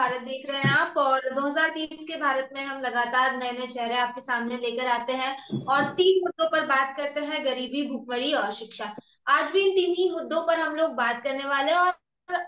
भारत देख रहे हैं आप। और 2030 के भारत में हम लगातार नए नए चेहरे आपके सामने लेकर आते हैं और तीन मुद्दों पर बात करते हैं: गरीबी, भुखमरी और शिक्षा। आज भी इन तीन ही मुद्दों पर हम लोग बात करने वाले हैं। और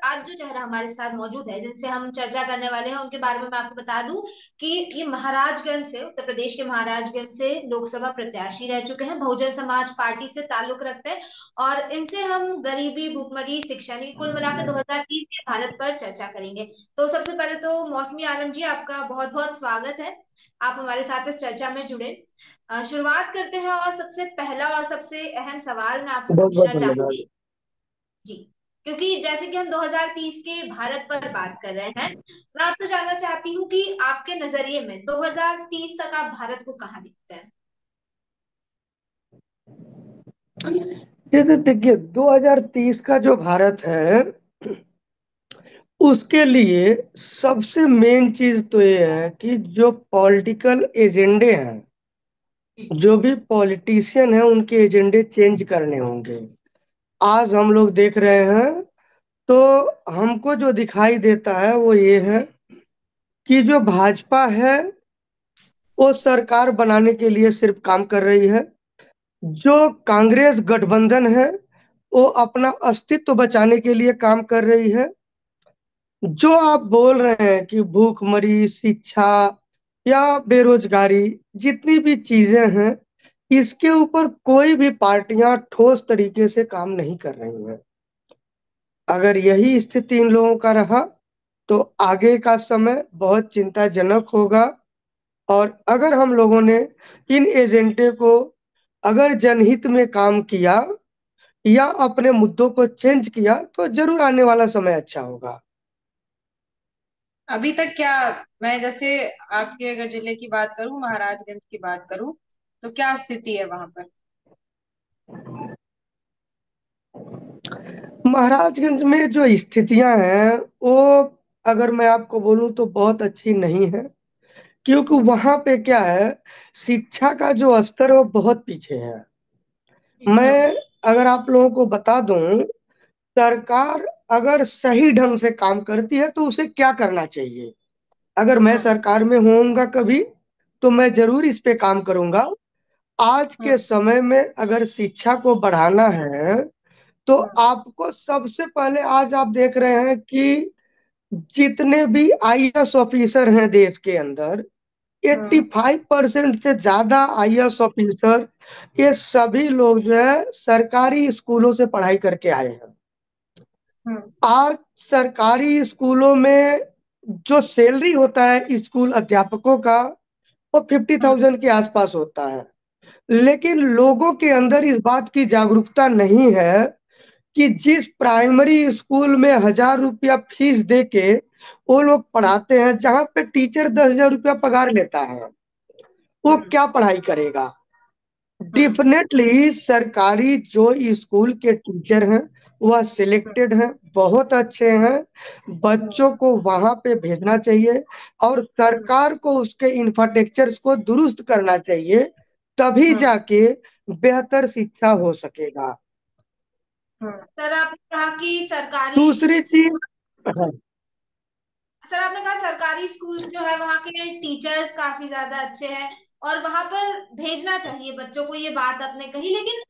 आज जो चेहरा हमारे साथ मौजूद है, जिनसे हम चर्चा करने वाले हैं, उनके बारे में मैं आपको बता दूं कि ये महाराजगंज से, उत्तर प्रदेश के महाराजगंज से लोकसभा प्रत्याशी रह चुके हैं, बहुजन समाज पार्टी से ताल्लुक रखते हैं। और इनसे हम गरीबी, भुखमरी, शिक्षा यानी कुल मिलाकर 2030 के भारत पर चर्चा करेंगे। तो सबसे पहले तो मौसमी आलम जी, आपका बहुत बहुत स्वागत है। आप हमारे साथ इस चर्चा में जुड़े। शुरुआत करते हैं और सबसे पहला और सबसे अहम सवाल मैं आपसे बहुत बहुत पूछना धन्यवाद। चाहूंगी। जी, क्योंकि जैसे कि हम 2030 के भारत पर बात कर रहे हैं, मैं आपसे जानना चाहती हूँ कि आपके नजरिए में 2030 तक आप भारत को कहाँ देखते हैं? जैसे देखिए 2030 का जो भारत है उसके लिए सबसे मेन चीज तो ये है कि जो पॉलिटिकल एजेंडे हैं, जो भी पॉलिटिशियन हैं, उनके एजेंडे चेंज करने होंगे। आज हम लोग देख रहे हैं तो हमको जो दिखाई देता है वो ये है कि जो भाजपा है वो सरकार बनाने के लिए सिर्फ काम कर रही है। जो कांग्रेस गठबंधन है वो अपना अस्तित्व बचाने के लिए काम कर रही है। जो आप बोल रहे हैं कि भूखमरी, शिक्षा या बेरोजगारी, जितनी भी चीजें हैं, इसके ऊपर कोई भी पार्टियां ठोस तरीके से काम नहीं कर रही हैं। अगर यही स्थिति इन लोगों का रहा तो आगे का समय बहुत चिंताजनक होगा। और अगर हम लोगों ने इन एजेंडे को अगर जनहित में काम किया या अपने मुद्दों को चेंज किया तो जरूर आने वाला समय अच्छा होगा। अभी तक क्या, मैं जैसे आपके अगर जिले की बात करूं, महाराजगंज की बात करूं, तो क्या स्थिति है वहां पर? महाराजगंज में जो स्थितियां हैं वो, अगर मैं आपको बोलूं तो बहुत अच्छी नहीं है। क्योंकि हम्म। वहां पे क्या है, शिक्षा का जो स्तर है वो बहुत पीछे है। हम्म। मैं अगर आप लोगों को बता दूं, सरकार अगर सही ढंग से काम करती है तो उसे क्या करना चाहिए। अगर मैं हम्म। सरकार में होऊंगा कभी तो मैं जरूर इस पे काम करूंगा। आज के हम्म। समय में अगर शिक्षा को बढ़ाना है तो हम्म। आपको सबसे पहले, आज आप देख रहे हैं कि जितने भी आईएएस ऑफिसर हैं देश के अंदर, हम्म। 85% से ज्यादा आईएएस ऑफिसर, ये सभी लोग जो है सरकारी स्कूलों से पढ़ाई करके आए हैं। हम्म। आज सरकारी स्कूलों में जो सैलरी होता है स्कूल अध्यापकों का, वो फिफ्टी हम्म। थाउजेंड के आसपास होता है। लेकिन लोगों के अंदर इस बात की जागरूकता नहीं है कि जिस प्राइमरी स्कूल में 1,000 रुपया फीस दे के वो लोग पढ़ाते हैं, जहां पे टीचर 10,000 रुपया पगार लेता है, वो हम्म। क्या पढ़ाई करेगा। हम्म। डेफिनेटली सरकारी जो स्कूल के टीचर हैं वह सिलेक्टेड हैं, बहुत अच्छे हैं। बच्चों को वहां पे भेजना चाहिए और हम्म। सरकार को उसके इंफ्रास्ट्रक्चर्स को दुरुस्त करना चाहिए, तभी हम्म। जाके बेहतर शिक्षा हो सकेगा। हम्म। सर, आपने कहा कि सरकारी दूसरी चीज, स्कूल सर, आपने कहा सरकारी स्कूल्स जो है वहाँ के टीचर्स काफी ज्यादा अच्छे हैं और वहां पर भेजना चाहिए बच्चों को, ये बात आपने कही। लेकिन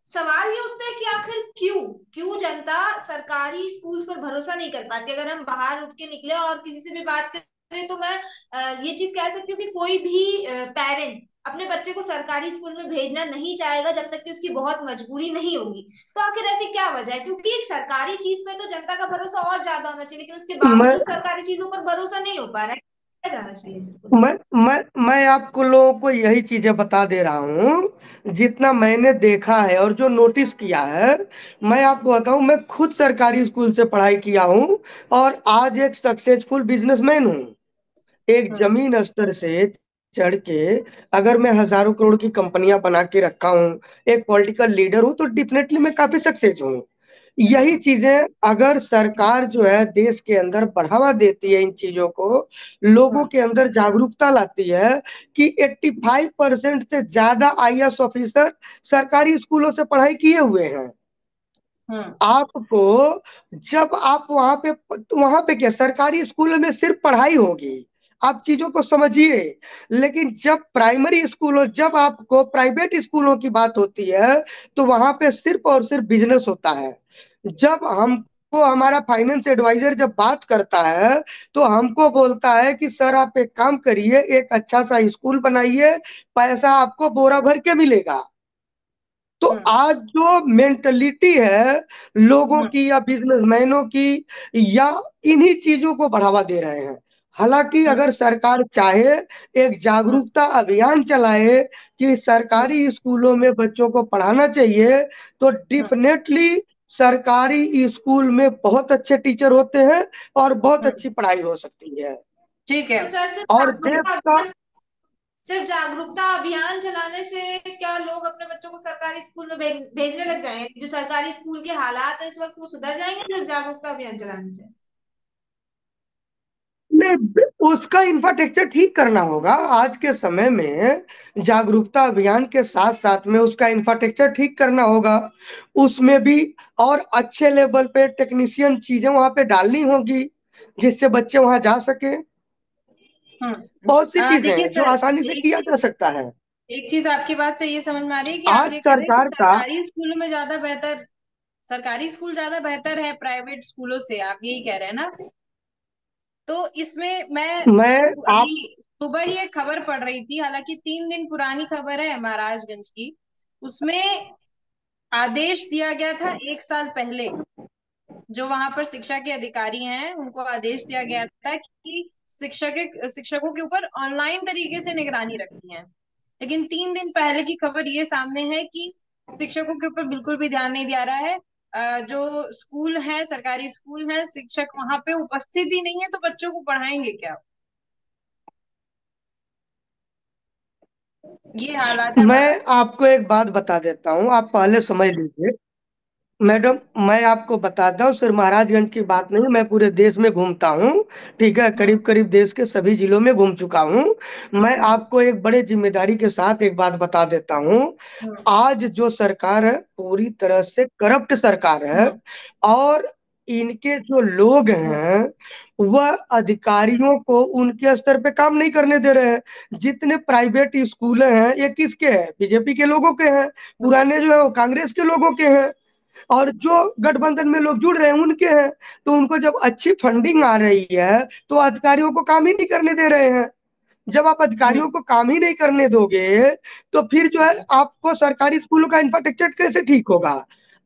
सवाल ये उठता है कि आखिर क्यों क्यों जनता सरकारी स्कूल्स पर भरोसा नहीं कर पाती? अगर हम बाहर उठ के निकले और किसी से भी बात करें तो मैं ये चीज कह सकती हूँ कि कोई भी पेरेंट अपने बच्चे को सरकारी स्कूल में भेजना नहीं चाहेगा जब तक कि उसकी बहुत मजबूरी नहीं होगी। तो आखिर ऐसी क्या वजह है? क्योंकि एक सरकारी चीज में तो जनता का भरोसा और ज्यादा होना चाहिए, लेकिन उसके मैं बावजूद सरकारी चीजों पर भरोसा नहीं हो पा रहा है। क्या जाना चाहिए इसको? मैं मैं आपको लोगों को यही चीजें बता दे रहा हूँ जितना मैंने देखा है और जो नोटिस किया है। मैं आपको बताऊं, मैं खुद सरकारी स्कूल से पढ़ाई किया हूँ और आज एक सक्सेसफुल बिजनेसमैन हूँ। एक हम्म। जमीन स्तर से चढ़ के अगर मैं हजारों करोड़ की कंपनियां बना के रखा हूँ, एक पॉलिटिकल लीडर हूँ, तो डेफिनेटली मैं काफी सक्सेस हूँ। यही चीजें अगर सरकार जो है देश के अंदर बढ़ावा देती है, इन चीजों को लोगों हम्म। के अंदर जागरूकता लाती है कि 85% से ज्यादा आईएएस ऑफिसर सरकारी स्कूलों से पढ़ाई किए हुए हैं। हम्म। आपको जब आप वहां पे क्या सरकारी स्कूल में सिर्फ पढ़ाई होगी, आप चीजों को समझिए। लेकिन जब प्राइमरी स्कूलों जब आपको प्राइवेट स्कूलों की बात होती है तो वहां पे सिर्फ और सिर्फ बिजनेस होता है। जब हमको हमारा फाइनेंस एडवाइजर जब बात करता है तो हमको बोलता है कि सर आप एक काम करिए, एक अच्छा सा स्कूल बनाइए, पैसा आपको बोरा भर के मिलेगा। तो हम्म। आज जो मेंटलिटी है लोगों हम्म। की या बिजनेसमैनों की, या इन्हीं चीजों को बढ़ावा दे रहे हैं। हालांकि हम्म। अगर सरकार चाहे एक हम्म। जागरूकता अभियान चलाए कि हम्म। सरकारी स्कूलों में बच्चों को पढ़ाना चाहिए, तो हम्म। डेफिनेटली सरकारी स्कूल में बहुत अच्छे टीचर होते हैं और बहुत हम्म। अच्छी पढ़ाई हो सकती है। ठीक है। तो सर सिर्फ और देश जागरूकता का अभियान सिर्फ जागरूकता अभियान चलाने से क्या लोग अपने बच्चों को सरकारी स्कूल में भेजने लग जाएंगे? जो सरकारी स्कूल के हालात है इस वक्त, वो सुधर जाएंगे सिर्फ जागरूकता अभियान चलाने से? में उसका इंफ्रास्ट्रक्चर ठीक करना होगा। आज के समय में जागरूकता अभियान के साथ साथ में उसका इंफ्रास्ट्रक्चर ठीक करना होगा। उसमें भी और अच्छे लेवल पे टेक्नीशियन चीजें वहां पे डालनी होगी जिससे बच्चे वहां जा सके। बहुत सी चीजें देखिए हैं जो सर, आसानी से किया जा सकता है। एक चीज आपकी बात से ये समझ में आ रही है कि आप आज ये कह रहे हैं कि सरकार का सरकारी स्कूल ज्यादा बेहतर है प्राइवेट स्कूलों से, आप यही कह रहे हैं ना? तो इसमें मैं मैं आप अभी सुबह ही एक खबर पढ़ रही थी, हालांकि 3 दिन पुरानी खबर है, महाराजगंज की। उसमें आदेश दिया गया था 1 साल पहले, जो वहां पर शिक्षा के अधिकारी हैं उनको आदेश दिया गया था कि शिक्षकों के ऊपर ऑनलाइन तरीके से निगरानी रखनी है। लेकिन 3 दिन पहले की खबर ये सामने है कि शिक्षकों के ऊपर बिल्कुल भी ध्यान नहीं दिया रहा है। जो स्कूल है, सरकारी स्कूल है, शिक्षक वहां पे उपस्थित ही नहीं है, तो बच्चों को पढ़ाएंगे क्या? ये हालात है मैं महाराष्ट्र। आपको एक बात बता देता हूँ, आप पहले समझ लीजिए। मैडम, मैं आपको बताता हूँ, सिर्फ महाराजगंज की बात नहीं, मैं पूरे देश में घूमता हूँ। ठीक है, हम्म। करीब करीब देश के सभी जिलों में घूम चुका हूँ। मैं हम्म। आपको एक बड़े जिम्मेदारी के साथ एक बात बता देता हूँ। हम्म। आज जो सरकार है पूरी तरह से करप्ट सरकार है। हम्म। और इनके जो लोग हम्म। हैं वह अधिकारियों को उनके स्तर पे काम नहीं करने दे रहे हैं। जितने प्राइवेट स्कूल हैं ये किसके हैं? बीजेपी के लोगों के हैं। हम्म। पुराने जो है वो कांग्रेस के लोगों के हैं। और जो गठबंधन में लोग जुड़ रहे हैं उनके हैं। तो उनको जब अच्छी फंडिंग आ रही है तो अधिकारियों को काम ही नहीं करने दे रहे हैं। जब आप हम्म। अधिकारियों को काम ही नहीं करने दोगे तो फिर जो है आपको सरकारी स्कूलों का इंफ्रास्ट्रक्चर कैसे ठीक होगा?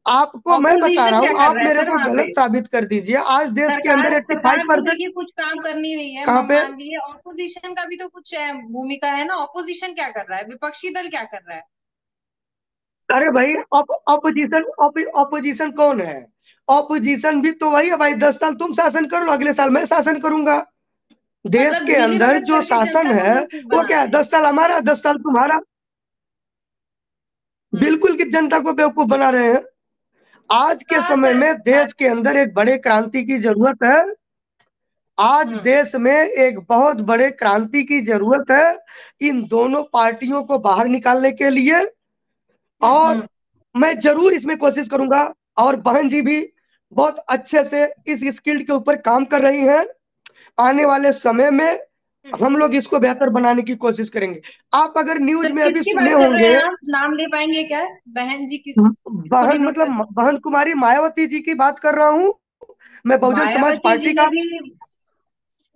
आपको मैं बता ऑपोजिशन रहा क्या हूँ, कर आप रहा है मेरे सर को वहां पे? गलत साबित कर दीजिए। आज देश के अंदर सरकार 85%। तो देखिए कुछ काम कर नहीं रही है, कहाँ पे? मान लीजिए ऑपोजिशन का भी तो कुछ भूमिका है ना। ऑपोजिशन क्या कर रहा है, विपक्षी दल क्या कर रहा है? अरे भाई, ऑपोजिशन कौन है? ऑपोजिशन भी तो वही है भाई। 10 साल तुम शासन कर लो, अगले साल मैं शासन करूंगा। देश मतलब के मिली अंदर भगत जो करके शासन जनता को है बेवकूफ वो बना क्या है? रहे हैं। 10 साल हमारा, 10 साल तुम्हारा। हम्म। बिल्कुल की जनता को बेवकूफ बना रहे हैं। आज के का समय सर में देश के अंदर एक बड़े क्रांति की जरूरत है। आज हम्म। देश में एक बहुत बड़े क्रांति की जरूरत है इन दोनों पार्टियों को बाहर निकालने के लिए। और हम्म। मैं जरूर इसमें कोशिश करूंगा। और बहन जी भी बहुत अच्छे से इस स्किल्ड के ऊपर काम कर रही हैं। आने वाले समय में हम लोग इसको बेहतर बनाने की कोशिश करेंगे। आप अगर न्यूज सर में अभी किसकी सुने बात कर रहे होंगे, हैं आप? नाम ले पाएंगे क्या? बहन जी किस को बहन डिनोट मतलब कर? बहन कुमारी मायावती जी की बात कर रहा हूँ। मैं बहुजन समाज मायावती जी पार्टी ने का। भी,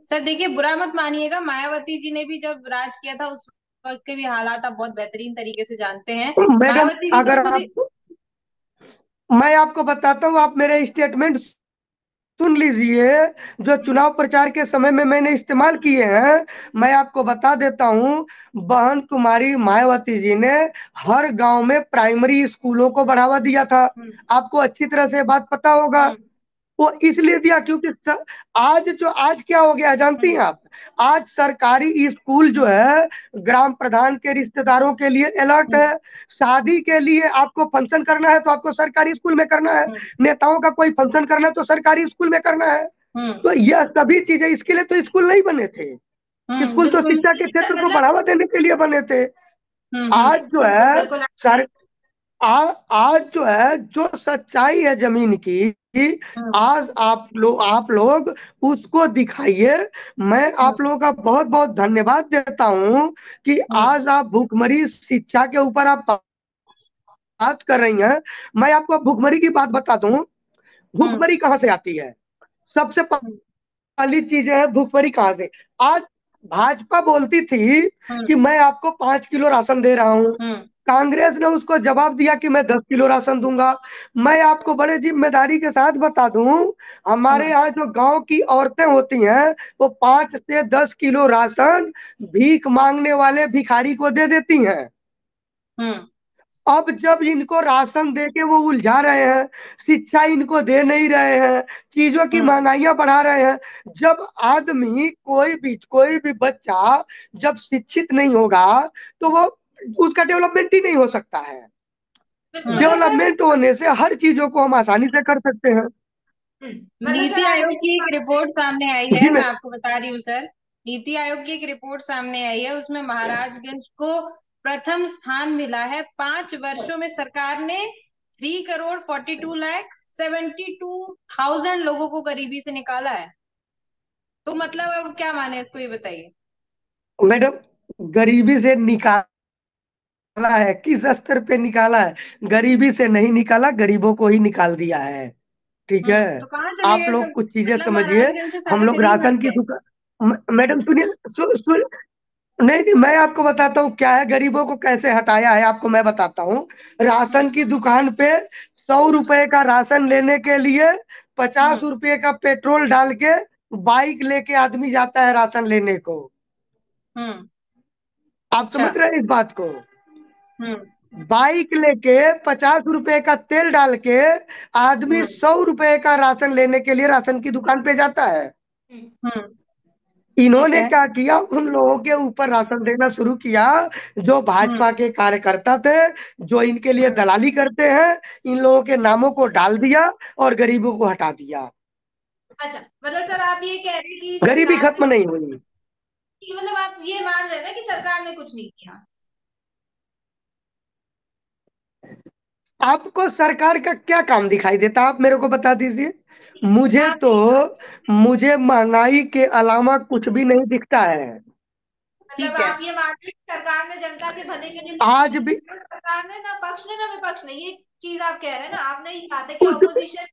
सर देखिए बुरा मत मानिएगा, मायावती जी ने भी जब राज किया था उस वक्त के भी हालात आप बहुत बेहतरीन तरीके से जानते हैं। मैडम, मायावती जी तो अगर खुद आप, मैं आपको बताता हूँ, आप मेरे स्टेटमेंट सुन लीजिए जो चुनाव प्रचार के समय में मैंने इस्तेमाल किए हैं। मैं आपको बता देता हूँ, बहन कुमारी मायावती जी ने हर गांव में प्राइमरी स्कूलों को बढ़ावा दिया था। हम्म। आपको अच्छी तरह से बात पता होगा। हम्म। वो इसलिए दिया क्योंकि आज क्या हो गया जानती हैं हम्म। आप? आज सरकारी स्कूल जो हम्म। है ग्राम प्रधान के रिश्तेदारों के लिए अलर्ट हम्म। है। शादी के लिए आपको फंक्शन करना है तो आपको सरकारी स्कूल में करना है। हम्म। नेताओं का कोई फंक्शन करना है तो सरकारी स्कूल में करना है। हम्म। तो यह सभी चीजें, इसके लिए तो स्कूल नहीं बने थे। स्कूल तो बिल्कुल शिक्षा के इसका क्षेत्र को मतलब। बढ़ावा देने के लिए बने थे। हम्म। हम्म। आज जो है बिल्कुल सर आज जो है, जो सच्चाई है जमीन की, हम्म। आज आप लोग उसको दिखाइए। मैं हम्म। आप लोगों का बहुत बहुत धन्यवाद देता हूं कि हम्म। आज आप भुखमरी शिक्षा के ऊपर आप बात कर रही हैं। मैं आपको भुखमरी की बात बता दूं। हम्म। भुखमरी कहाँ से आती है? सबसे हम्म। पहली चीज है, भुखमरी कहाँ से? आज भाजपा बोलती थी हम्म। कि मैं आपको 5 किलो राशन दे रहा हूं। हम्म। कांग्रेस ने उसको जवाब दिया कि मैं 10 किलो राशन दूंगा। मैं आपको बड़े जिम्मेदारी के साथ बता दूं, हमारे हम्म। यहाँ जो गांव की औरतें होती हैं, वो 5 से 10 किलो राशन भीख मांगने वाले भिखारी को दे देती हैं। हम्म। अब जब इनको राशन दे के वो उलझा रहे हैं, शिक्षा इनको दे नहीं रहे हैं, चीजों की हम्म। महंगाइयां बढ़ा रहे हैं। जब आदमी कोई भी बच्चा जब शिक्षित नहीं होगा, तो वो उसका डेवलपमेंट ही नहीं हो सकता है। बिल्कुल, हम्म। मतलब सर। डेवलपमेंट होने से हर चीजों को हम आसानी से कर सकते हैं। मतलब सर नीति आप आयोग ये की एक रिपोर्ट सामने आई है, जी मैं मैं आपको बता रही हूँ सर। नीति आयोग की एक रिपोर्ट सामने आई है, उसमें महाराजगंज को प्रथम स्थान मिला है। 5 वर्षों में सरकार ने 3,42,72,000 लोगों को गरीबी से निकाला है। तो मतलब अब क्या माने इसको, ये बताइए। मैडम, गरीबी से निकाला है, किस स्तर पे निकाला है? गरीबी से नहीं निकाला, गरीबों को ही निकाल दिया है। ठीक है। तो कहाँ चले आप गए लोग सब? कुछ चीजें मतलब समझिए। महाराजगंज से हम सारे लोग गरीब राशन हट की गए? दुकान, मैडम सुनिए, नहीं नहीं, मैं आपको बताता हूँ क्या है, गरीबों को कैसे हटाया है आपको मैं बताता हूँ। राशन की दुकान पे 100 रुपए का राशन लेने के लिए पचास हम्म। रुपए का पेट्रोल डाल के बाइक लेके आदमी जाता है राशन लेने को। हम्म। आप अच्छा। समझ रहे हैं इस बात को? हम्म। बाइक लेके 50 रुपए का तेल डाल के आदमी हम्म। 100 रुपए का राशन लेने के लिए राशन की दुकान पे जाता है। हम्म। ठीक इन्होंने है। क्या किया, उन लोगों के ऊपर राशन देना शुरू किया जो हम्म। भाजपा के कार्यकर्ता थे, जो इनके लिए हम्म। दलाली करते हैं। इन लोगों के नामों को डाल दिया और गरीबों को हटा दिया। अच्छा, मतलब सर आप ये कह रहे हैं कि गरीबी सरकार ने, खत्म नहीं हुई। कि मतलब आप ये मान रहे हैं ना कि सरकार ने कुछ नहीं किया? आपको सरकार का क्या काम दिखाई देता, आप मेरे को बता दीजिए। मुझे तो, आपने, मुझे महंगाई के अलावा कुछ भी नहीं दिखता है। मतलब ठीक है। आप ये मान रहे हैं कि सरकार ने जनता के भले के लिए कुछ आज नहीं भी किया, सरकार ने ना पक्ष ने ना विपक्ष ने, ये चीज आप कह रहे हैं ना? आपने ये कहा था कि कुछ ऑपोजिशन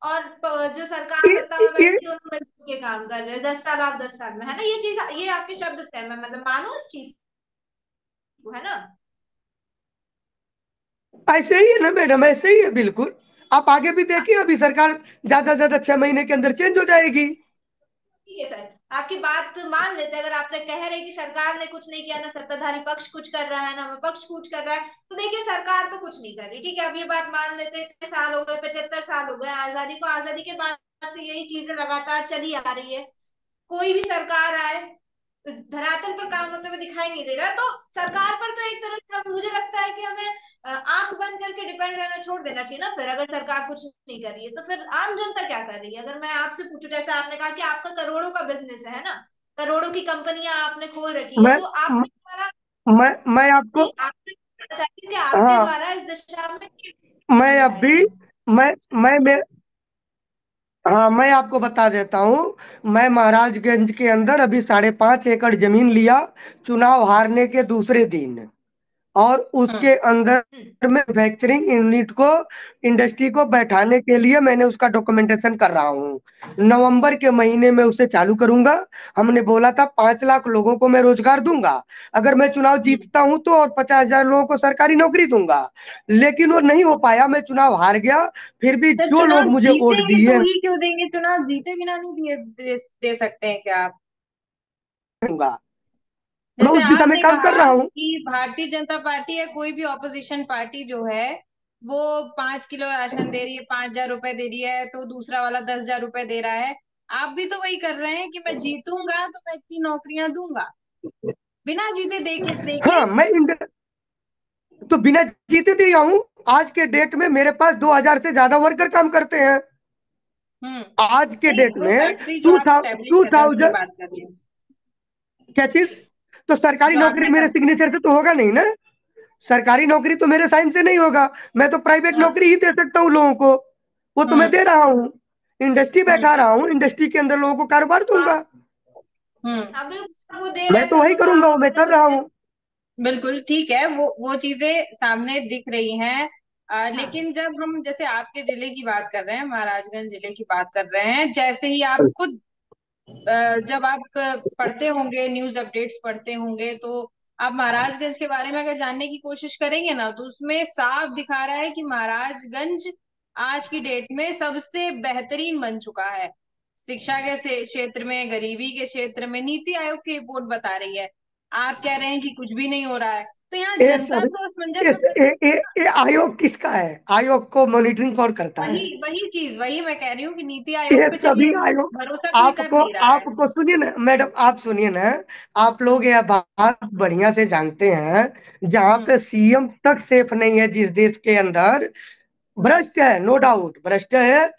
और जो सरकार ये, सत्ता में ये बैठी दोनों मिलकर के काम कर रहे हैं, 10 साल आप 10 साल में, है ना? ये चीज, ये आपके शब्द थे, मैं मतलब मानो इस चीज को, है ना? ऐसे ही है ना मैडम, ऐसे ही है बिल्कुल। आप आगे भी देखिए, अभी सरकार ज्यादा से ज्यादा 6 महीने के अंदर चेंज हो जाएगी। ठीक है सर, आपकी बात मान लेते हैं। अगर आपने कह रहे हैं कि सरकार ने कुछ नहीं किया, ना सत्ताधारी पक्ष कुछ कर रहा है ना विपक्ष कुछ कर रहा है, तो देखिए सरकार तो कुछ नहीं कर रही, ठीक है, अब ये बात मान लेते हैं। इतने साल हो गए, 75 साल हो गए आजादी को, आजादी के बाद से यही चीजें लगातार चली आ रही है। कोई भी सरकार आए, धरातल पर काम होते हुए दिखाई नहीं दे रहा। तो सरकार पर तो एक तरह से मुझे लगता है कि हमें आंख बंद करके डिपेंड रहना छोड़ देना चाहिए ना। फिर अगर सरकार कुछ नहीं कर रही है, तो फिर आम जनता क्या कर रही है? अगर मैं आपसे पूछूं, जैसे आपने कहा कि आपका करोड़ों का बिजनेस है ना, करोड़ों की कंपनियां आपने खोल रखी है, मैं तो आपके द्वारा, मैं आपको, नहीं, आपने बताना चाहिए कि आपके हाँ, द्वारा इस दिशा में मैं उठाए अभी, गए। मैं हाँ, मैं आपको बता देता हूँ। मैं महाराजगंज के अंदर अभी 5.5 एकड़ जमीन लिया, चुनाव हारने के दूसरे दिन, और हम्म। उसके अंदर हम्म। में मैन्युफैक्चरिंग यूनिट को, इंडस्ट्री को बैठाने के लिए मैंने उसका डॉक्यूमेंटेशन कर रहा हूँ। नवंबर के महीने में उसे चालू करूंगा। हमने बोला था 5 लाख लोगों को मैं रोजगार दूंगा अगर मैं चुनाव हम्म। जीतता हूं तो, और 50,000 लोगों को सरकारी नौकरी दूंगा। लेकिन वो नहीं हो पाया, मैं चुनाव हार गया। फिर भी जब जो लोग चुनाव मुझे वोट जीतेंगे तो दिए, ही क्यों देंगे? चुनाव जीते बिना नहीं दे सकते हैं क्या आप? दूंगा। मैं जैसे उस दिशा में आपने काम कर कहा रहा हूँ। कि भारतीय जनता पार्टी या कोई भी ऑपोजिशन पार्टी जो है, वो 5 किलो राशन दे रही है, 5,000 रुपए दे रही है, तो दूसरा वाला 10,000 रुपए दे रहा है। आप भी तो वही कर रहे हैं कि मैं जीतूंगा तो मैं इतनी नौकरियां दूंगा, बिना जीते देखे देके। हाँ, मैं तो बिना जीते दिया हूँ। आज के डेट में मेरे पास 2,000 से ज्यादा वर्कर काम करते हैं। हम्म। आज के नहीं, डेट जो में फैक्ट्री जो टू आप स्टैब्लिश कर रहे हैं उसकी थाउजेंड, बात कर रही हूँ। क्या चीज? तो सरकारी जो नौकरी आपने मेरे कहा। सिग्नेचर से तो होगा नहीं ना। सरकारी नौकरी तो मेरे साइन से नहीं होगा, मैं तो प्राइवेट हाँ। नौकरी ही दे सकता हूँ लोगों को, वो तो मैं हम्म। दे रहा हूँ। इंडस्ट्री हम्म। बैठा रहा हूँ, इंडस्ट्री के अंदर लोगों को कारोबार दूंगा। हम्म। हाँ बिल्कुल, वो दे रहे मैं हैं तो वही करूंगा, वो मैं कर रहा हूँ। बिल्कुल ठीक है, वो चीजें सामने दिख रही हैं। हाँ लेकिन जब हम जैसे आपके जिले की बात कर रहे हैं, महाराजगंज जिले की बात कर रहे हैं, जैसे ही आप खुद अ, जब आप पढ़ते होंगे, न्यूज अपडेट्स पढ़ते होंगे, तो आप महाराजगंज के बारे में अगर जानने की कोशिश करेंगे ना, तो उसमें साफ दिखा रहा है कि महाराजगंज आज की डेट में सबसे बेहतरीन बन चुका है। शिक्षा के क्षेत्र में, गरीबी के क्षेत्र में नीति आयोग की रिपोर्ट बता रही है। आप कह रहे हैं कि कुछ भी नहीं हो रहा है, तो यहाँ ये जनता सब तो असमंजस में ये आयोग किसका है? आयोग को मॉनिटरिंग कौन करता है? वही वही चीज, वही मैं कह रही हूँ कि नीति आयोग ये पे चलिए सभी आयोग, भरोसा कोई कर आपको नहीं रहा है। आपको सुनिए ना मैडम, आप सुनिए ना, आप लोग यह बात बढ़िया से जानते हैं, जहां हम्म। पे सीएम तक सेफ नहीं है जिस देश के अंदर, हम्म। भ्रष्ट है, नो डाउट भ्रष्ट है,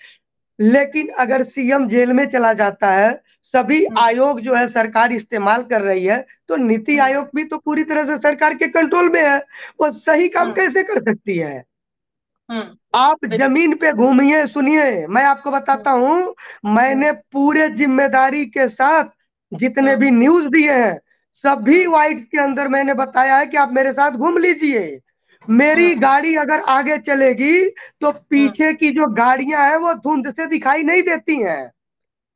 लेकिन अगर सीएम जेल में चला जाता है, सभी हम्म। आयोग जो है सरकार इस्तेमाल कर रही है, तो नीति हम्म। आयोग भी तो पूरी तरह से सरकार के कंट्रोल में है, वो सही काम हम्म। कैसे कर सकती है? हम्म। आप बिल्कुल। जमीन पे घूमिए, सुनिए, मैं आपको हम्म। बताता हूं, मैंने हम्म। पूरे जिम्मेदारी के साथ जितने हम्म। भी न्यूज दिए हैं, सभी हम्म। वाइड्स के अंदर मैंने बताया है कि आप मेरे साथ घूम लीजिए। मेरी हम्म। गाड़ी अगर आगे चलेगी तो हम्म। पीछे की जो गाड़ियां हैं वो धुंध से दिखाई नहीं देती हैं।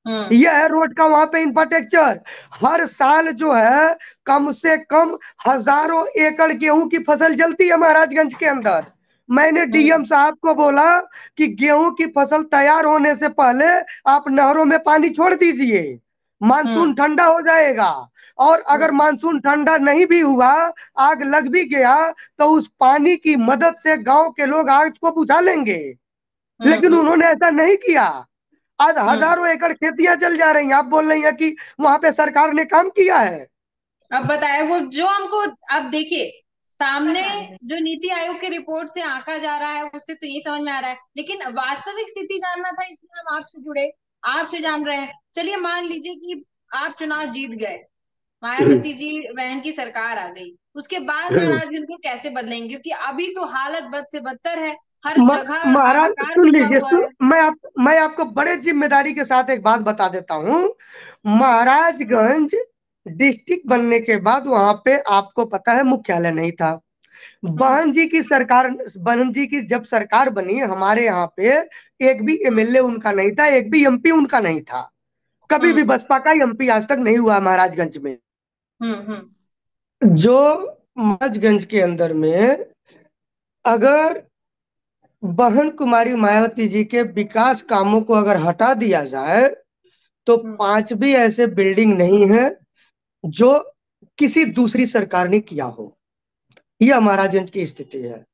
हम्म। यह है रोड का वहां पे इंफ्रास्ट्रक्चर। हर साल जो है कम से कम हजारों एकड़ गेहूं की फसल जलती है महाराजगंज के अंदर। मैंने डीएम हम्म। साहब को बोला कि गेहूं की फसल तैयार होने से पहले आप नहरों में पानी छोड़ दीजिए, मानसून हम्म। ठंडा हो जाएगा। और अगर हम्म। मानसून ठंडा नहीं भी हुआ, आग लग भी गया, तो उस पानी की मदद से गांव के लोग आग को बुझा लेंगे। लेकिन हम्म। उन्होंने ऐसा नहीं किया। आज हम्म। हजारों एकड़ खेतियां जल जा रही हैं, आप बोल रही हैं कि वहां पे सरकार ने काम किया है। अब बताए वो जो हमको, अब देखिए सामने बता देंगे। जो नीति आयोग के रिपोर्ट से आंका जा रहा है उससे तो ये समझ में आ रहा है, लेकिन वास्तविक स्थिति जानना था, इसलिए हम आपसे जुड़े, आपसे जान रहे हैं। चलिए मान लीजिए कि आप चुनाव जीत गए, मायावती जी बहन की सरकार आ गई, उसके बाद महाराजगंज को कैसे बदलेंगे? क्योंकि अभी तो हालत बद से बदतर है, हर जगह महाराज हाहाकार सुन मचा लीजिए, हुआ है। मैं आपको बड़े जिम्मेदारी के साथ एक बात बता देता हूँ। महाराजगंज डिस्ट्रिक्ट बनने के बाद वहां पे आपको पता है मुख्यालय नहीं था। हम्म। बहन जी की जब सरकार बनी हमारे यहाँ पे, एक भी हम्म। एमएलए उनका नहीं था, एक भी एमपी उनका नहीं था। कभी भी हम्म। बसपा का एमपी आज तक नहीं हुआ महाराजगंज में। हम्म। हम्म। जो महाराजगंज के अंदर में अगर बहन कुमारी मायावती जी के विकास कामों को अगर हटा दिया जाए, तो हम्म। पांच भी ऐसे बिल्डिंग नहीं है जो किसी दूसरी सरकार ने किया हो। यह महाराजगंज की स्थिति है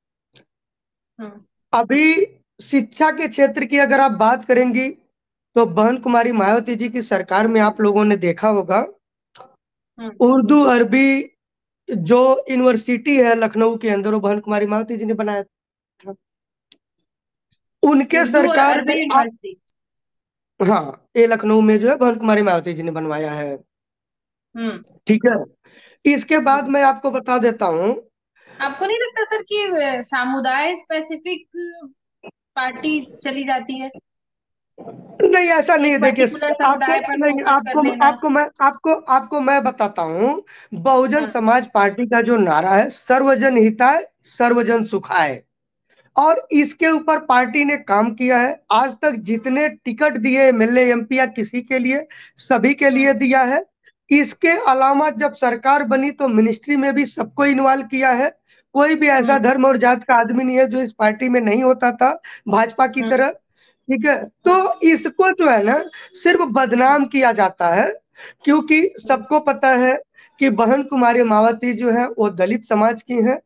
हम्म। अभी। शिक्षा के क्षेत्र की अगर आप बात करेंगी, तो बहन कुमारी मायावती जी की सरकार में आप लोगों ने देखा होगा, हम्म। उर्दू अरबी जो यूनिवर्सिटी है लखनऊ के अंदर, वो बहन कुमारी मायावती जी ने बनाया था। उनके उर्दू और सरकार में अरबी आप, यूनिवर्सिटी। हाँ, ये लखनऊ में जो है बहन कुमारी मायावती जी ने बनवाया है। हम्म। ठीक है, इसके बाद हम्म। मैं आपको बता देता हूँ। आपको नहीं लगता सर कि समुदाय स्पेसिफिक पार्टी चली जाती है? नहीं, ऐसा नहीं एक है, देखिए, पर्टिकुलर आपको समुदाय पर नहीं, फोकस कर आपको लेना। आपको मैं बताता हूँ। बहुजन हाँ। समाज पार्टी का जो नारा है, सर्वजन हिताय सर्वजन सुखाय, और इसके ऊपर पार्टी ने काम किया है। आज तक जितने टिकट दिए एमएलए एमपी या किसी के लिए, सभी के लिए हम्म। दिया है। इसके अलावा जब सरकार बनी तो मिनिस्ट्री में भी सबको इन्वॉल्व किया है। कोई भी ऐसा हम्म। धर्म और जात का आदमी नहीं है जो इस पार्टी में नहीं होता था, भाजपा की हम्म। तरह। ठीक है, तो हम्म। इसको जो है ना सिर्फ बदनाम किया जाता है, क्योंकि हम्म। सबको पता है कि बहन कुमारी मायावती जो है वो दलित समाज की है।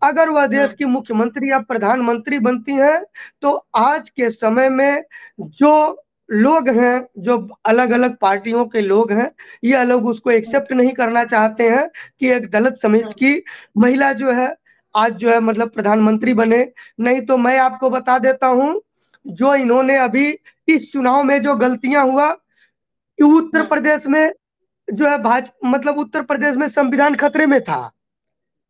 अगर वह देश हम्म। की मुख्यमंत्री या प्रधानमंत्री बनती हैं, तो आज के समय में जो लोग हैं, जो अलग अलग पार्टियों के लोग हैं, ये लोग उसको एक्सेप्ट नहीं करना चाहते हैं कि एक दलित समाज हम्म। की महिला जो है आज जो है मतलब प्रधानमंत्री बने। नहीं तो मैं आपको बता देता हूं, जो इन्होंने अभी इस चुनाव में जो गलतियां हुआ कि उत्तर हम्म। प्रदेश में जो है उत्तर प्रदेश में संविधान खतरे में था।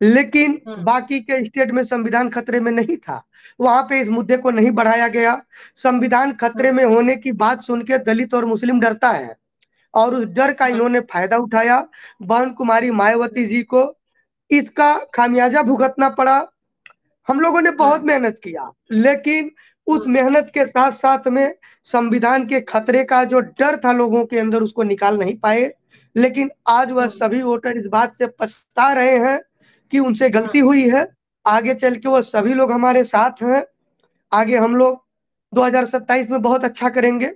लेकिन हम्म। बाकी के स्टेट में संविधान खतरे में नहीं था, वहां पे इस मुद्दे को नहीं बढ़ाया गया। संविधान खतरे हम्म। में होने की बात सुन के दलित और मुस्लिम डरता है, और उस डर का हम्म। इन्होंने फायदा उठाया। बहन कुमारी मायावती जी को इसका खामियाजा भुगतना पड़ा। हम लोगों ने बहुत हम्म। मेहनत किया, लेकिन उस हम्म। मेहनत के साथ साथ में संविधान के खतरे का जो डर था लोगों के अंदर, उसको निकाल नहीं पाए। लेकिन आज वह हम्म। सभी वोटर इस बात से पछता रहे हैं कि उनसे हम्म। गलती हुई है। आगे चल के वह सभी लोग हमारे साथ हैं। आगे हम लोग 2027 में बहुत अच्छा करेंगे।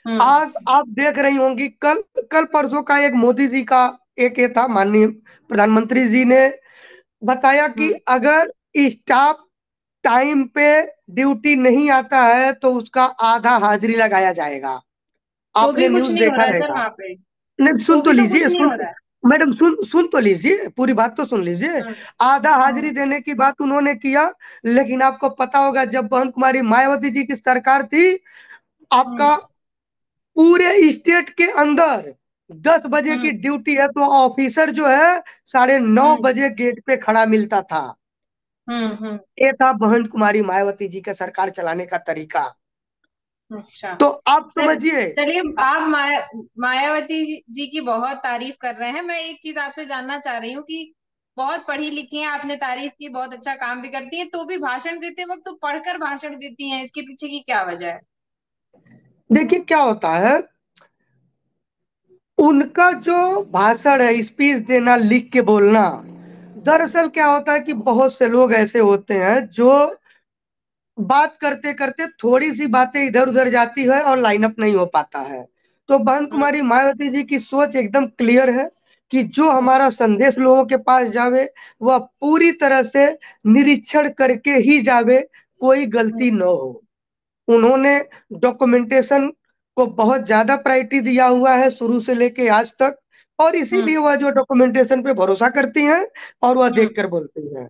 हम्म। आज आप देख रही होंगी, कल कल परसों का एक मोदी जी का एक ये था, माननीय प्रधानमंत्री जी ने बताया कि हम्म। अगर स्टाफ टाइम पे ड्यूटी नहीं आता है तो उसका आधा हाजिरी लगाया जाएगा। तो आपने भी कुछ न्यूज़ नहीं हो देखा रहा है सर रहेगा। वहां पे। नहीं, सुन तो तो भी तो कुछ लीजिए, नहीं सुन। हो रहा है। मैडम सुन सुन तो लीजिए, पूरी बात तो सुन लीजिए। हम्म। आधा हाजिरी हम्म। देने की बात उन्होंने किया। लेकिन आपको पता होगा, जब बहन कुमारी मायावती जी की सरकार थी, हम्म। आपका पूरे स्टेट के अंदर 10 बजे की हम्म। ड्यूटी है तो ऑफिसर जो है 9:30 बजे गेट पे खड़ा मिलता था। हम्म। हम्म। ये था बहन कुमारी मायावती जी का सरकार चलाने का तरीका। अच्छा। तो आप सर समझिए। चलिए, आप मायावती जी की बहुत तारीफ कर रहे हैं। मैं एक चीज आपसे जानना चाह रही हूँ कि बहुत पढ़ी लिखी हैं, आपने तारीफ की, बहुत अच्छा काम भी करती हैं, तो भी भाषण देते वक्त तो पढ़कर भाषण देती हैं, इसके पीछे की क्या वजह है? देखिए क्या होता है, उनका जो भाषण है, स्पीच देना, लिख के बोलना, दरअसल क्या होता है कि बहुत से लोग ऐसे होते हैं जो बात करते करते थोड़ी सी बातें इधर उधर जाती है और लाइन अप नहीं हो पाता है। तो बहन हम्म। कुमारी मायावती जी की सोच एकदम क्लियर है कि जो हम्म। हमारा संदेश लोगों के पास जावे, वह पूरी तरह से निरीक्षण करके ही जावे, कोई गलती न हो। उन्होंने डॉक्यूमेंटेशन को बहुत ज्यादा प्रायोरिटी दिया हुआ है शुरू से लेके आज तक, और हम्म। इसीलिए वह जो डॉक्यूमेंटेशन पे भरोसा करती हैं और वह हम्म। देख कर बोलती हैं।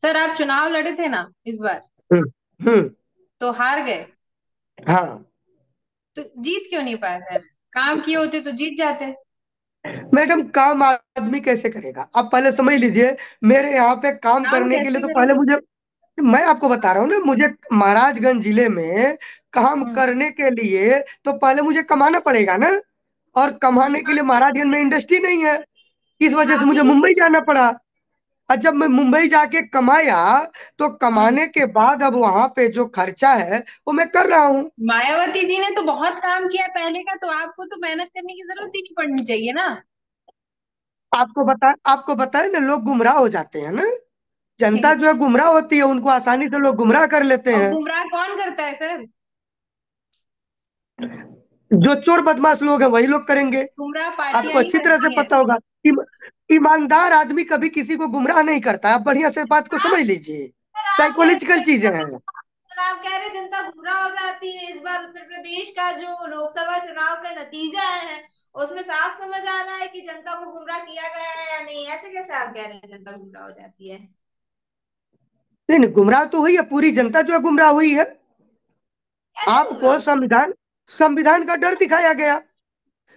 सर आप चुनाव लड़े थे ना इस बार, हम्म। हम्म। तो हार गए, हाँ तो जीत क्यों नहीं पाए सर? काम किए होते तो जीत जाते। मैडम, काम आदमी कैसे करेगा, आप पहले समझ लीजिए। मेरे यहाँ पे काम काम करने के लिए कैसे तो पहले करेंगे? मुझे, मैं आपको बता रहा हूँ ना, मुझे महाराजगंज जिले में काम हम्म। करने के लिए तो पहले मुझे कमाना पड़ेगा ना। और कमाने के लिए महाराजगंज में इंडस्ट्री नहीं है, इस वजह से आपने मुझे किस मुंबई जाना पड़ा। और जब मैं मुंबई जाके कमाया, तो हम्म। कमाने के बाद अब वहां पे जो खर्चा है वो मैं कर रहा हूँ। मायावती जी ने तो बहुत काम किया पहले का, तो आपको तो मेहनत करने की जरूरत ही नहीं पड़नी चाहिए ना। आपको बताए ना, लोग गुमराह हो जाते हैं ना। जनता जो है गुमराह होती है, उनको आसानी से लोग गुमराह कर लेते और हैं। गुमराह कौन करता है सर? जो चोर बदमाश लोग हैं वही लोग करेंगे। गुमराह आपको पार्टियां ही अच्छी तरह से करती हैं। पता होगा। ईमानदार आदमी कभी किसी को गुमराह नहीं करता। आप बढ़िया से बात को समझ लीजिए, पर आप कह साइकोलॉजिकल रहे चीजें हैं, हैं। पर आप कह रहे हैं जनता गुमराह हो जाती है। इस बार उत्तर प्रदेश का जो लोकसभा चुनाव का नतीजा आया है, उसमें साफ समझ आ रहा है कि जनता को गुमराह किया गया है या नहीं। ऐसे कैसे आप कह रहे हैं जनता गुमराह हो जाती है? नहीं नहीं, गुमराह तो हुई है, पूरी जनता जो है गुमराह हुई है। कैसे गुमराह आपको हो? संविधान संविधान का डर दिखाया गया,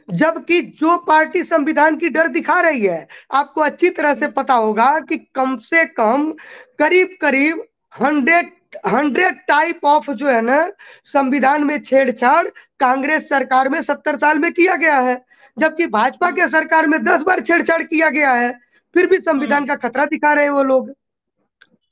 जबकि जो पार्टी संविधान की डर दिखा रही है, आपको अच्छी तरह से पता होगा कि कम से कम करीब करीब 100 टाइप ऑफ जो है ना, संविधान में छेड़छाड़ कांग्रेस सरकार में 70 साल में किया गया है। जबकि भाजपा के सरकार में 10 बार छेड़छाड़ किया गया है, फिर भी हम्म। संविधान का खतरा दिखा रहे हैं वो लोग।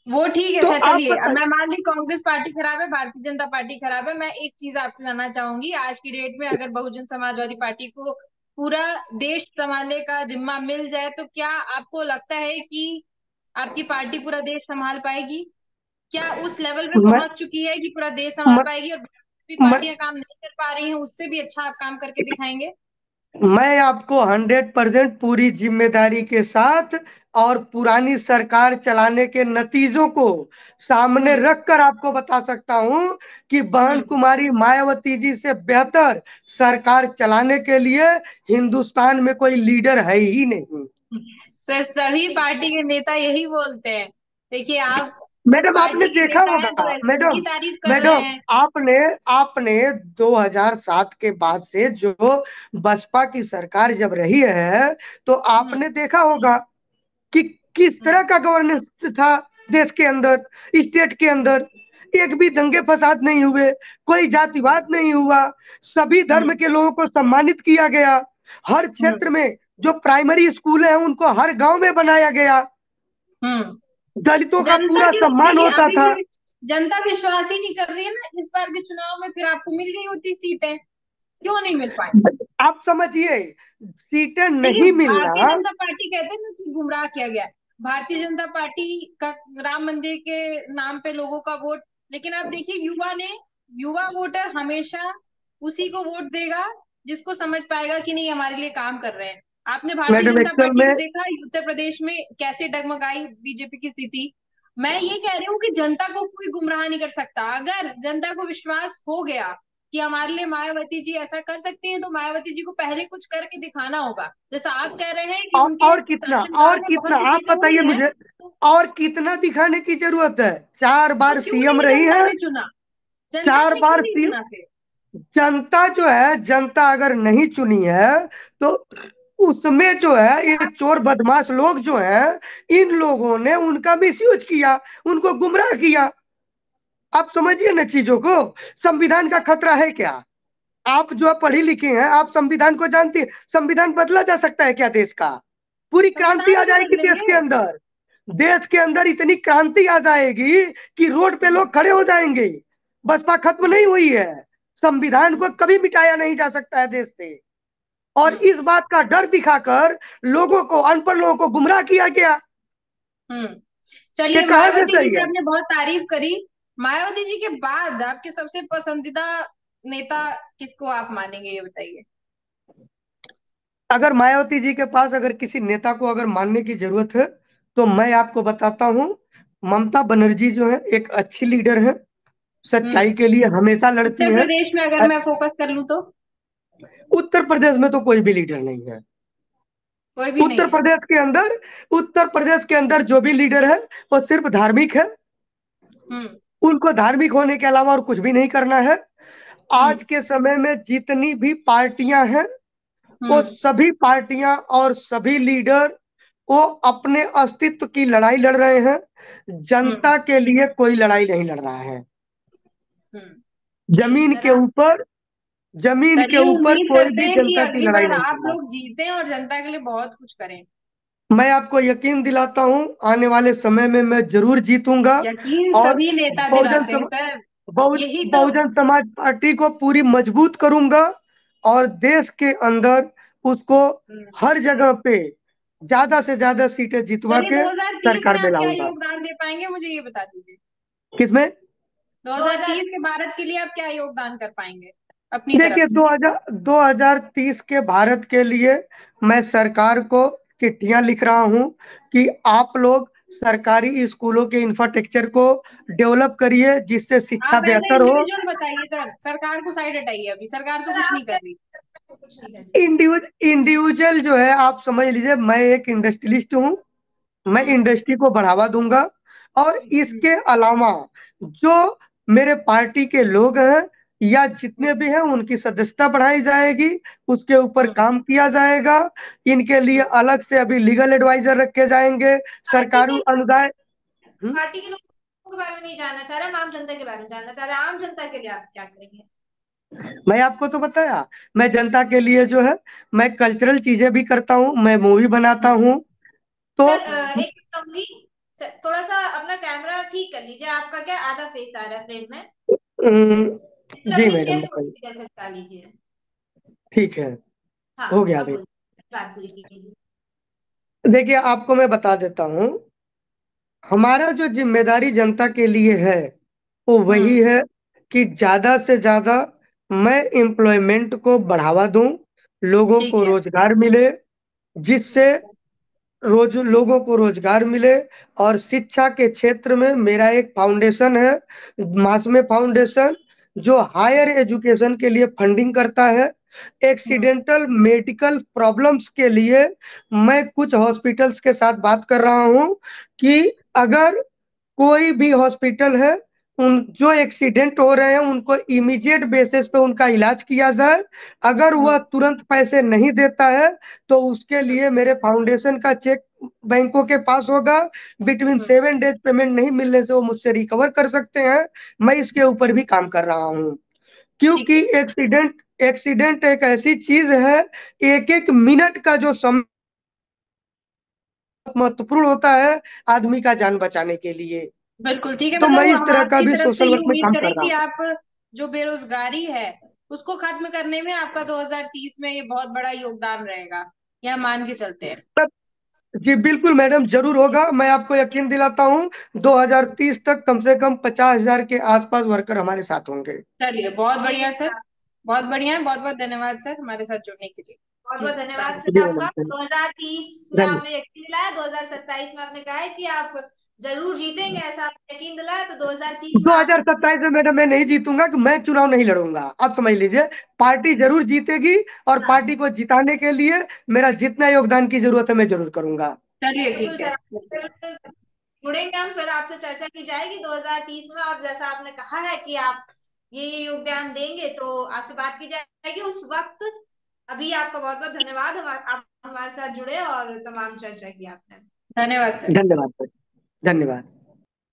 वो ठीक है तो सर, आप चलिए। अब बताइए। मैं मान ली कांग्रेस पार्टी खराब है, भारतीय जनता पार्टी खराब है, मैं एक चीज आपसे जानना चाहूंगी, आज की डेट में अगर बहुजन समाजवादी पार्टी को पूरा देश संभालने का जिम्मा मिल जाए, तो क्या आपको लगता है कि आपकी पार्टी पूरा देश संभाल पाएगी? क्या उस लेवल पे मैं, पहुंच चुकी है कि पूरा देश संभाल मैं, पाएगी, और भी मैं, पार्टियां काम नहीं कर पा रही हैं उससे भी अच्छा आप काम करके दिखाएंगे? मैं आपको 100% पूरी जिम्मेदारी के साथ और पुरानी सरकार चलाने के नतीजों को सामने हम्म। रखकर आपको बता सकता हूं कि बहन हम्म। कुमारी मायावती जी से बेहतर सरकार चलाने के लिए हिंदुस्तान में कोई लीडर है ही नहीं। सर सभी पार्टी के नेता यही बोलते हैं। देखिए, आप उस मैडम आपने पार्टी के देखा नेता होगा, हैं तो ऐसे उनकी मैडम तारीफ कर रहे मैडम हैं। आपने आपने 2007 के बाद से जो बसपा की सरकार जब रही है, तो हम्म। आपने देखा होगा कि किस तरह का गवर्नेंस था देश के अंदर, स्टेट के अंदर। एक भी दंगे फसाद नहीं हुए, कोई जातिवाद नहीं हुआ, सभी धर्म के लोगों को सम्मानित किया गया। हर क्षेत्र में जो प्राइमरी स्कूल है उनको हर गांव में बनाया गया। दलितों का जनता पूरा की सम्मान देखिए, होता था। जनता विश्वास ही नहीं कर रही है ना इस बार के चुनाव में, फिर आपको मिल गई होती सीटें, क्यों नहीं मिल पाई? आप समझिए, सीटें देखिए, नहीं मिलना। भारतीय जनता पार्टी कहते हैं ना कि गुमराह किया गया। भारतीय जनता पार्टी का राम मंदिर के नाम पे लोगों का वोट, लेकिन आप देखिए युवा वोटर हमेशा उसी को वोट देगा जिसको समझ पाएगा कि नहीं हमारे लिए काम कर रहे हैं। आपने भारतीय मैडम जनता एक्चुअल पार्टी में, को देखा उत्तर प्रदेश में कैसे डगमगाई बीजेपी की स्थिति। मैं ये कह रही हूँ कि जनता को कोई गुमराह नहीं कर सकता। अगर जनता को विश्वास हो गया कि हमारे लिए मायावती जी ऐसा कर सकती हैं, तो मायावती जी को पहले कुछ करके दिखाना होगा। जैसा आप कह रहे हैं कि उनके और कितना, और शासनकाल में बहुत कितना सी आप चीजें बताइए हुई हैं, मुझे, तो और कितना दिखाने की जरूरत है? 4 बार क्यों सीएम नहीं रही जनता है। ने चुना? जनता चार ने क्यों बार नहीं सीएम। चुना फिर? जनता जो है, जनता अगर नहीं चुनी है तो उसमें जो है ये चोर बदमाश लोग जो हैं, इन लोगों ने उनका मिसयूज किया, उनको गुमराह किया। आप समझिए ना चीजों को। संविधान का खतरा है क्या? आप जो पढ़ी लिखी हैं, आप संविधान को जानती हैं। संविधान बदला जा सकता है क्या देश का? पूरी क्रांति संविधान आ क्यों जाएगी देश के बदलेंगे? अंदर। देश के अंदर इतनी क्रांति आ जाएगी कि रोड पे लोग खड़े हो जाएंगे। बसपा खत्म नहीं हुई है। संविधान को कभी मिटाया नहीं जा सकता है देश से। और इस बात का डर दिखाकर लोगों को, अनपढ़ लोगों को गुमराह किया गया हम्म कि चलिए, कहां से मायावती जी सही की है। आपने बहुत तारीफ करी। मायावती जी के बाद आपके सबसे पसंदीदा नेता किसको आप मानेंगे, ये बताइए। अगर मायावती जी के पास अगर किसी नेता को अगर मानने की जरूरत है तो मैं आपको बताता हूं, ममता बनर्जी जो है एक अच्छी लीडर है, हम्म सच्चाई के लिए हमेशा लड़ती उत्तर हैं। प्रदेश में अगर मैं फोकस कर लूं तो? उत्तर प्रदेश में तो कोई भी लीडर नहीं है। कोई भी उत्तर नहीं है? प्रदेश के अंदर, उत्तर प्रदेश के अंदर जो भी लीडर है वो सिर्फ धार्मिक है। हम्म उनको धार्मिक होने के अलावा और कुछ भी नहीं करना है। हम्म आज के समय में जितनी भी पार्टियां हैं, वो हम्म सभी पार्टियां और सभी लीडर वो अपने अस्तित्व की लड़ाई लड़ रहे हैं। हम्म जनता के लिए कोई लड़ाई नहीं लड़ रहा है। हम्म जमीन जी के सर। ऊपर, जमीन के चलिए, ऊपर उम्मीद कोई करते भी हैं कि जनता की अगली लड़ाई बार नहीं आप लड़ रहा। लोग जीतें और जनता के लिए बहुत कुछ करें। मैं आपको यकीन दिलाता हूं, आने वाले समय में मैं जरूर जीतूंगा। यकीन और सभी नेता बहुजन दिलाते हैं सम, सर। बहु, यही तो। बहुजन समाज पार्टी को पूरी मजबूत करूंगा और देश के अंदर उसको हर जगह पे ज्यादा से ज्यादा सीटें जितवा चलिए, के 2030 सरकार में में आप क्या लाऊंगा। योगदान दे पाएंगे, मुझे ये बता दीजिए। किसमें? 2030 के भारत के लिए आप क्या योगदान कर पाएंगे अपनी तरफ देखिए, से? 2030 के भारत के लिए मैं सरकार को चिट्ठियां लिख रहा हूं कि आप लोग सरकारी स्कूलों के इंफ्रास्ट्रक्चर को डेवलप करिए जिससे आप शिक्षा पहले बेहतर हो। इंडिविजुअल बताइए सर, सरकार को साइड हटाइए, अभी सरकार तो सर कुछ आप नहीं कर रही। कुछ नहीं करना। इंडिविजुअल जो है, आप समझ लीजिए मैं एक इंडस्ट्रियलिस्ट हूँ। मैं हम्म इंडस्ट्री को बढ़ावा दूंगा। और हम्म इसके अलावा जो मेरे पार्टी के लोग हैं या जितने हम्म भी हैं उनकी सदस्यता बढ़ाई जाएगी, उसके ऊपर हम्म काम किया जाएगा। इनके लिए हम्म। अलग से अभी लीगल एडवाइजर रखे जाएंगे। पार्टी के सरकारी अनुदान। हम्म? पार्टी के लोगों के बारे में नहीं जानना चाह रहे, हम आम जनता के बारे में जानना चाह रहे हैं। आम जनता के लिए आप क्या करेंगे? मैं आपको तो बताया, मैं जनता के लिए जो है, मैं कल्चरल चीजें भी करता हूँ, मैं मूवी बनाता हम्म हूँ। तो सर एक मिनट कहूंगी। सर, थोड़ा सा अपना कैमरा ठीक कर लीजिए, आपका क्या आधा फेस आ रहा है फ्रेम में। जी अपने मैडम चेहरे को बताइए। इधर लटका लीजिए। ठीक है, हाँ, हो गया अब अभी। बोलिए, बात पूरी कीजिए। देखिए, आपको मैं बता देता हूँ, हमारा जो जिम्मेदारी जनता के लिए है वो वही हम्म है कि ज्यादा से ज्यादा मैं एम्प्लॉयमेंट को बढ़ावा दूं, लोगों ठीक को है। रोजगार मिले, जिससे लोगों को रोजगार मिले। और शिक्षा के क्षेत्र में मेरा एक फाउंडेशन है, मासमे फाउंडेशन, जो हायर एजुकेशन के लिए फंडिंग करता है। हम्म एक्सीडेंटल मेडिकल प्रॉब्लम्स के लिए मैं कुछ हॉस्पिटल्स के साथ बात कर रहा हूं कि अगर कोई भी हॉस्पिटल है, उन जो एक्सीडेंट हो रहे हैं उनको इमीडिएट बेसिस पे उनका इलाज किया जाए। अगर हम्म वह तुरंत पैसे नहीं देता है तो उसके लिए मेरे फाउंडेशन का चेक बैंकों के पास होगा, बिटवीन 7 डेज पेमेंट नहीं मिलने से वो मुझसे रिकवर कर सकते हैं। मैं इसके ऊपर भी काम कर रहा हूँ, ठीक क्योंकि है। एक्सीडेंट एक्सीडेंट एक ऐसी चीज है, एक एक मिनट का जो समय महत्वपूर्ण होता है आदमी का जान बचाने के लिए। बिल्कुल ठीक है, तो मैं मतलब इस हम तरह का आपकी भी तरफ से सोशल ये वर्क में उम्मीद काम करें कर रहा कि हूँ। आप जो बेरोजगारी है उसको खत्म करने में आपका 2030 में ये बहुत बड़ा योगदान रहेगा, यह मान के चलते हैं। जी बिल्कुल मैडम, जरूर होगा। मैं आपको यकीन दिलाता हूँ 2030 तक कम से कम 50,000 के आसपास वर्कर हमारे साथ होंगे। चलिए, बहुत ये बढ़िया सर, बहुत बढ़िया, बहुत बहुत धन्यवाद सर हमारे साथ जुड़ने के लिए। बहुत बहुत धन्यवाद सर जी आपका। मैडम, 2030 में धन्यवाद। आपने यकीन दिलाया, 2027 में आपने कहा है कि आप जरूर जीतेंगे, ऐसा आपने यकीन दिलाया, तो 2030 में आपसे 2027 में मैडम मैं नहीं जीतूंगा, कि मैं चुनाव नहीं लड़ूंगा, आप समझ लीजिए। पार्टी जरूर जीतेगी, और पार्टी को जिताने के लिए मेरा जितना योगदान की जरूरत है मैं जरूर करूंगा। चलिए बिल्कुल ठीक है। सर, जुड़ेंगे हम, फिर आपसे चर्चा की जाएगी 2030 में। और जैसा आपने कहा है कि आप ये योगदान देंगे, तो आपसे बात की जाएगी उस वक्त। अभी आपका बहुत बहुत धन्यवाद, आप हमारे साथ जुड़े और तमाम चर्चा की आपने। धन्यवाद सर। धन्यवाद सर, धन्यवाद।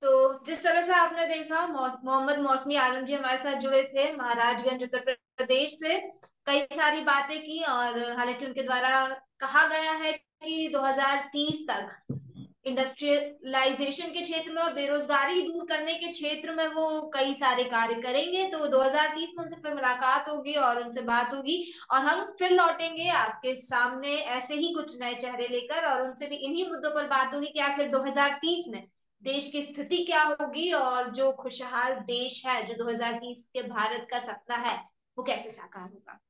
तो जिस तरह से आपने देखा, मोहम्मद मौसमी आलम जी हमारे साथ जुड़े थे महाराजगंज उत्तर प्रदेश से। कई सारी बातें की, और हालांकि उनके द्वारा कहा गया है कि 2030 तक इंडस्ट्रियलाइजेशन के क्षेत्र में और बेरोजगारी दूर करने के क्षेत्र में वो कई सारे कार्य करेंगे। तो 2030 में उनसे फिर मुलाकात होगी और उनसे बात होगी, और हम फिर लौटेंगे आपके सामने ऐसे ही कुछ नए चेहरे लेकर, और उनसे भी इन्हीं मुद्दों पर बात होगी कि आखिर 2030 में देश की स्थिति क्या होगी, और जो खुशहाल देश है, जो 2030 के भारत का सपना है, वो कैसे साकार होगा।